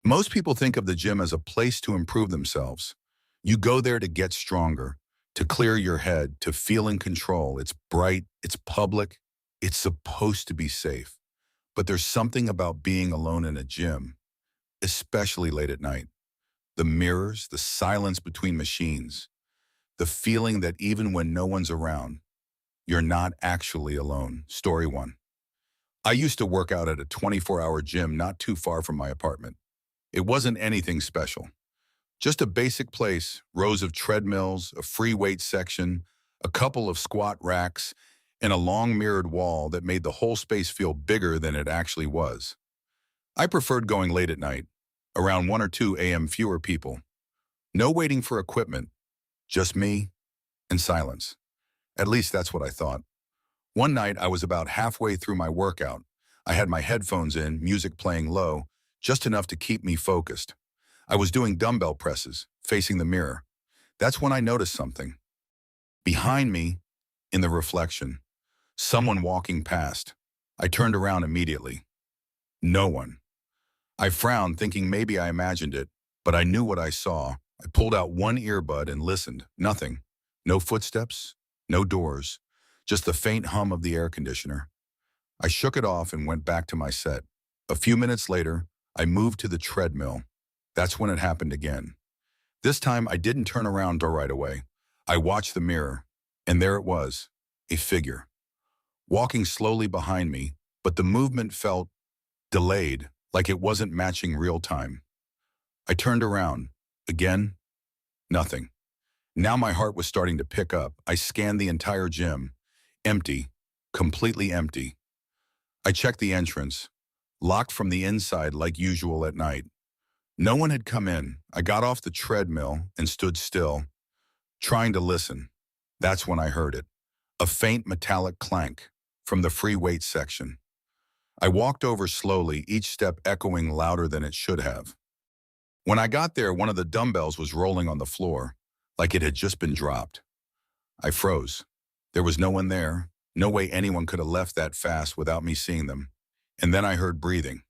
Most people think of the gym as a place to improve themselves. You go there to get stronger, to clear your head, to feel in control. It's bright, it's public, it's supposed to be safe. But there's something about being alone in a gym, especially late at night. The mirrors, the silence between machines, the feeling that even when no one's around, you're not actually alone. Story one. I used to work out at a 24-hour gym not too far from my apartment. It wasn't anything special. Just a basic place, rows of treadmills, a free weight section, a couple of squat racks, and a long mirrored wall that made the whole space feel bigger than it actually was. I preferred going late at night, around 1 or 2 a.m. fewer people. No waiting for equipment, just me and silence. At least that's what I thought. One night I was about halfway through my workout. I had my headphones in, music playing low, just enough to keep me focused. I was doing dumbbell presses, facing the mirror. That's when I noticed something. Behind me, in the reflection, someone walking past. I turned around immediately. No one. I frowned, thinking maybe I imagined it, but I knew what I saw. I pulled out one earbud and listened. Nothing. No footsteps, no doors, just the faint hum of the air conditioner. I shook it off and went back to my set. A few minutes later, I moved to the treadmill. That's when it happened again. This time, I didn't turn around right away. I watched the mirror, and there it was, a figure, walking slowly behind me, but the movement felt delayed, like it wasn't matching real time. I turned around. Again, nothing. Now my heart was starting to pick up. I scanned the entire gym. Empty, completely empty. I checked the entrance, locked from the inside like usual at night. No one had come in. I got off the treadmill and stood still, trying to listen. That's when I heard it, a faint metallic clank from the free weight section. I walked over slowly, each step echoing louder than it should have. When I got there, one of the dumbbells was rolling on the floor, like it had just been dropped. I froze. There was no one there, no way anyone could have left that fast without me seeing them. And then I heard breathing,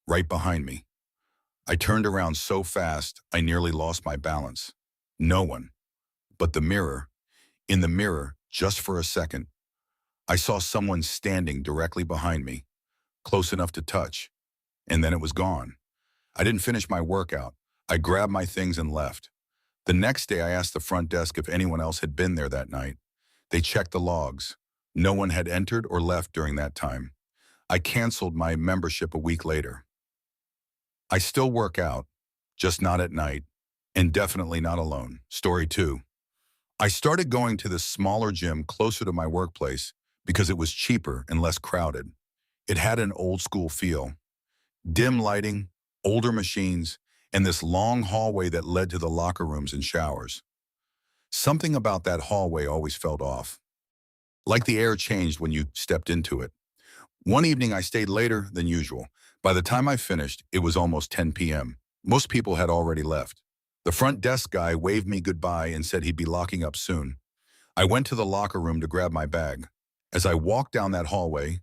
right behind me. I turned around so fast, I nearly lost my balance. No one. But the mirror, in the mirror, just for a second, I saw someone standing directly behind me, close enough to touch, and then it was gone. I didn't finish my workout. I grabbed my things and left. The next day, I asked the front desk if anyone else had been there that night. They checked the logs. No one had entered or left during that time. I canceled my membership a week later. I still work out, just not at night, and definitely not alone. Story two. I started going to this smaller gym closer to my workplace because it was cheaper and less crowded. It had an old school feel. Dim lighting, older machines, and this long hallway that led to the locker rooms and showers. Something about that hallway always felt off, like the air changed when you stepped into it. One evening I stayed later than usual. By the time I finished, it was almost 10 p.m. Most people had already left. The front desk guy waved me goodbye and said he'd be locking up soon. I went to the locker room to grab my bag. As I walked down that hallway,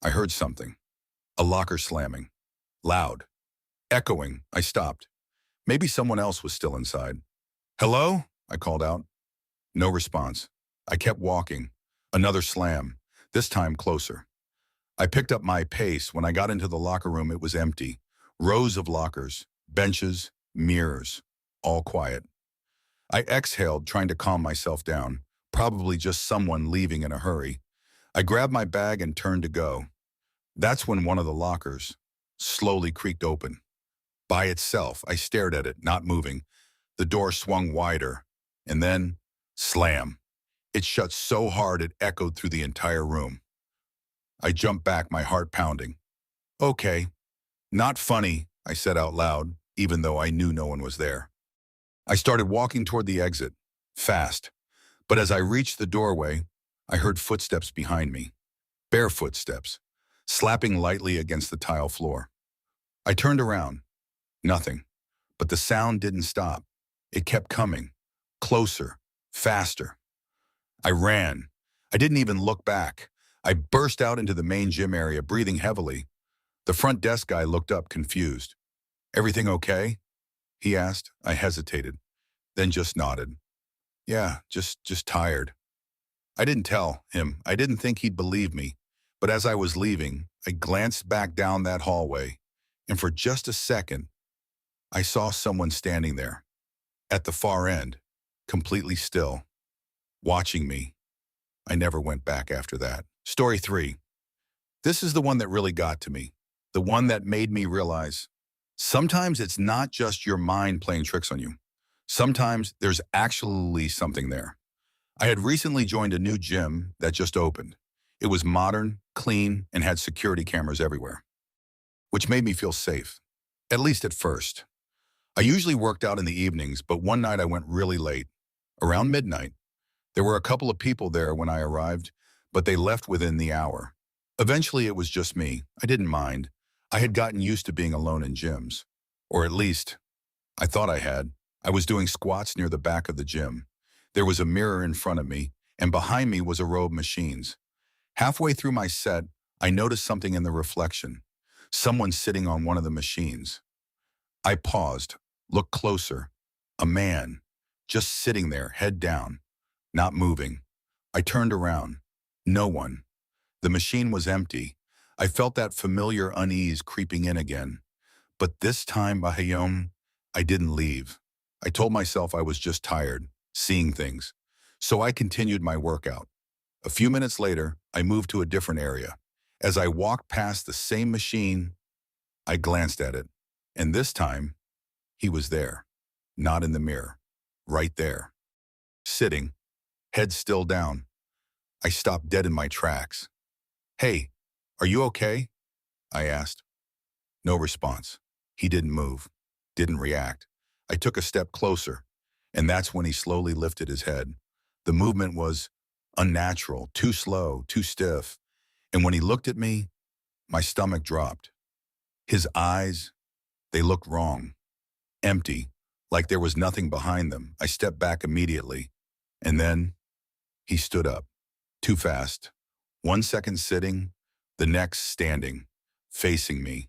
I heard something. A locker slamming. Loud. Echoing. I stopped. Maybe someone else was still inside. "Hello?" I called out. No response. I kept walking. Another slam. This time closer. I picked up my pace. When I got into the locker room, it was empty. Rows of lockers, benches, mirrors, all quiet. I exhaled, trying to calm myself down. Probably just someone leaving in a hurry. I grabbed my bag and turned to go. That's when one of the lockers slowly creaked open. By itself, I stared at it, not moving. The door swung wider, and then, slam. It shut so hard it echoed through the entire room. I jumped back, my heart pounding. "Okay, not funny," I said out loud, even though I knew no one was there. I started walking toward the exit, fast. But as I reached the doorway, I heard footsteps behind me. Bare footsteps, slapping lightly against the tile floor. I turned around. Nothing. But the sound didn't stop. It kept coming. Closer. Faster. I ran. I didn't even look back. I burst out into the main gym area, breathing heavily. The front desk guy looked up, confused. Everything okay? He asked. I hesitated, then just nodded. Yeah, just tired. I didn't tell him. I didn't think he'd believe me. But as I was leaving, I glanced back down that hallway, and for just a second, I saw someone standing there, at the far end, completely still, watching me. I never went back after that. Story 3. This is the one that really got to me. The one that made me realize sometimes it's not just your mind playing tricks on you. Sometimes there's actually something there. I had recently joined a new gym that just opened. It was modern, clean, and had security cameras everywhere, which made me feel safe, at least at first. I usually worked out in the evenings, but one night I went really late, around midnight. There were a couple of people there when I arrived, but they left within the hour. Eventually, it was just me. I didn't mind. I had gotten used to being alone in gyms. Or at least, I thought I had. I was doing squats near the back of the gym. There was a mirror in front of me, and behind me was a row of machines. Halfway through my set, I noticed something in the reflection. Someone sitting on one of the machines. I paused, looked closer. A man, just sitting there, head down, not moving. I turned around. No one. The machine was empty. I felt that familiar unease creeping in again. But this time, Bahayom, I didn't leave. I told myself I was just tired, seeing things. So I continued my workout. A few minutes later, I moved to a different area. As I walked past the same machine, I glanced at it. And this time, he was there. Not in the mirror. Right there. Sitting, head still down. I stopped dead in my tracks. Hey, are you okay? I asked. No response. He didn't move, didn't react. I took a step closer, and that's when he slowly lifted his head. The movement was unnatural, too slow, too stiff. And when he looked at me, my stomach dropped. His eyes, they looked wrong, empty, like there was nothing behind them. I stepped back immediately, and then he stood up, too fast. 1 second sitting, the next standing, facing me.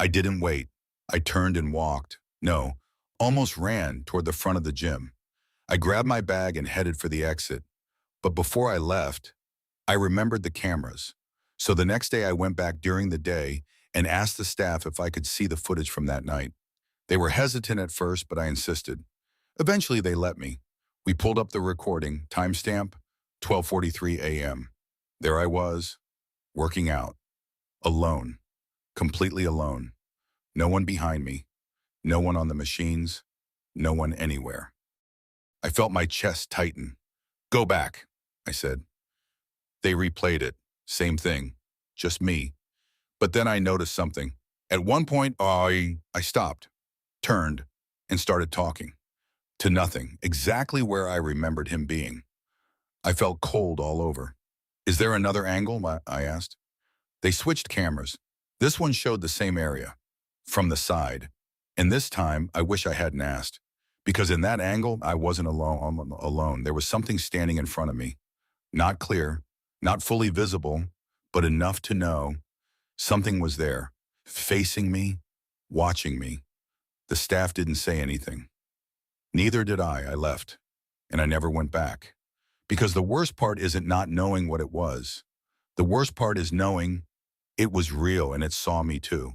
I didn't wait. I turned and walked. No, almost ran toward the front of the gym. I grabbed my bag and headed for the exit. But before I left, I remembered the cameras. So the next day I went back during the day and asked the staff if I could see the footage from that night. They were hesitant at first, but I insisted. Eventually they let me. We pulled up the recording, timestamp, 12:43 a.m. There I was, working out, alone, completely alone. No one behind me, no one on the machines, no one anywhere. I felt my chest tighten. Go back, I said. They replayed it, same thing, just me. But then I noticed something. At one point, I stopped, turned, and started talking. To nothing, exactly where I remembered him being. I felt cold all over. Is there another angle? I asked. They switched cameras. This one showed the same area, from the side. And this time, I wish I hadn't asked. Because in that angle, I wasn't alone. There was something standing in front of me. Not clear, not fully visible, but enough to know something was there, facing me, watching me. The staff didn't say anything. Neither did I. I left, and I never went back. Because the worst part isn't not knowing what it was. The worst part is knowing it was real and it saw me too.